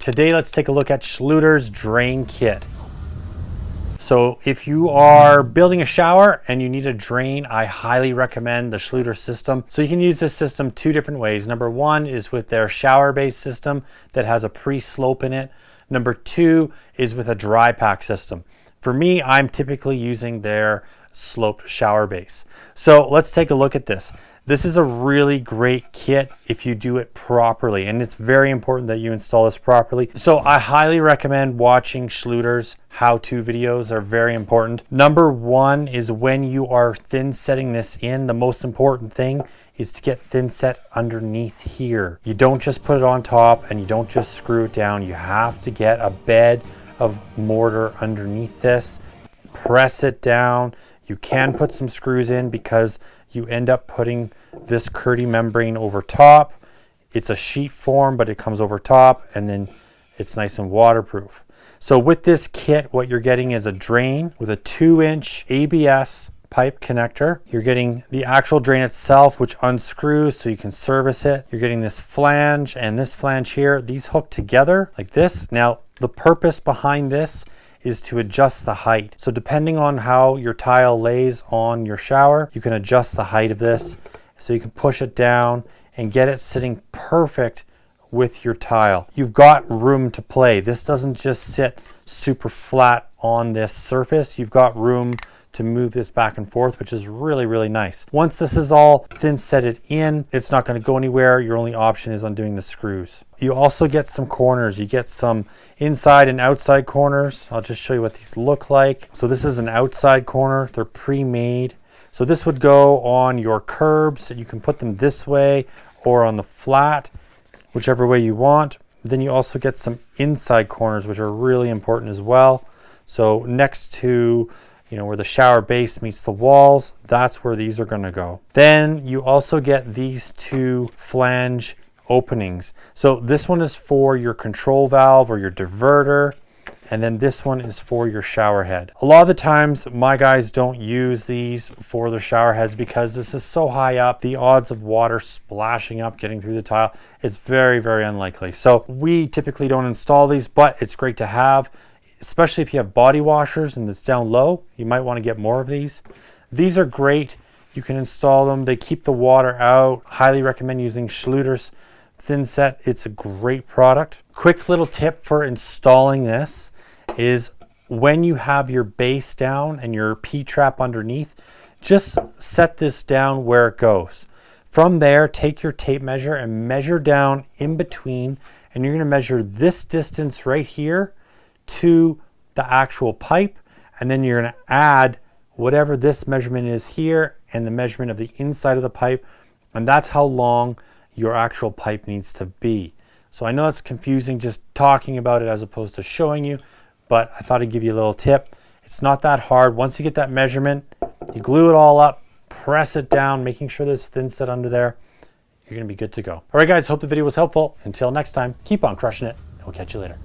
Today, let's take a look at Schluter's drain kit. So if you are building a shower and you need a drain, I highly recommend the Schluter system. So you can use this system two different ways. Number one is with their shower-based system that has a pre-slope in it. Number two is with a dry pack system. For me, I'm typically using their sloped shower base. So let's take a look at this. This is a really great kit if you do it properly, and it's very important that you install this properly. So I highly recommend watching Schluter's how-to videos. Are very important. Number one is when you are thin setting this in, the most important thing is to get thin set underneath here. You don't just put it on top and you don't just screw it down. You have to get a bed of mortar underneath this, press it down. You can put some screws in because you end up putting this Kerdi membrane over top. It's a sheet form, but it comes over top and then it's nice and waterproof. So with this kit, what you're getting is a drain with a 2-inch ABS pipe connector. You're getting the actual drain itself, which unscrews so you can service it. You're getting this flange and this flange here. These hook together like this. Now, the purpose behind this is to adjust the height. So depending on how your tile lays on your shower, you can adjust the height of this. So you can push it down and get it sitting perfect with your tile. You've got room to play. This doesn't just sit super flat on this surface. You've got room to move this back and forth, which is really, really nice. Once this is all thin setted in, it's not going to go anywhere. Your only option is undoing the screws. You also get some corners. You get some inside and outside corners. I'll just show you what these look like. So this is an outside corner. They're pre-made. So this would go on your curbs. You can put them this way or on the flat, whichever way you want. Then you also get some inside corners, which are really important as well. So next to where the shower base meets the walls, that's where these are going to go. Then you also get these two flange openings. So this one is for your control valve or your diverter, and then this one is for your shower head. A lot of the times my guys don't use these for their shower heads because this is so high up. The odds of water splashing up, getting through the tile, it's very, very unlikely. So we typically don't install these, but it's great to have. Especially if you have body washers and it's down low, you might want to get more of these. These are great. You can install them. They keep the water out. Highly recommend using Schluter's thin set. It's a great product. Quick little tip for installing this is when you have your base down and your P-trap underneath, just set this down where it goes. From there, take your tape measure and measure down in between, and you're going to measure this distance right here to the actual pipe, and then you're going to add whatever this measurement is here and the measurement of the inside of the pipe, and that's how long your actual pipe needs to be. So I know it's confusing just talking about it as opposed to showing you, but I thought I'd give you a little tip. It's not that hard. Once you get that measurement, you glue it all up, press it down, making sure there's thin set under there. You're going to be good to go. All right, guys, hope the video was helpful. Until next time, keep on crushing it, and we'll catch you later.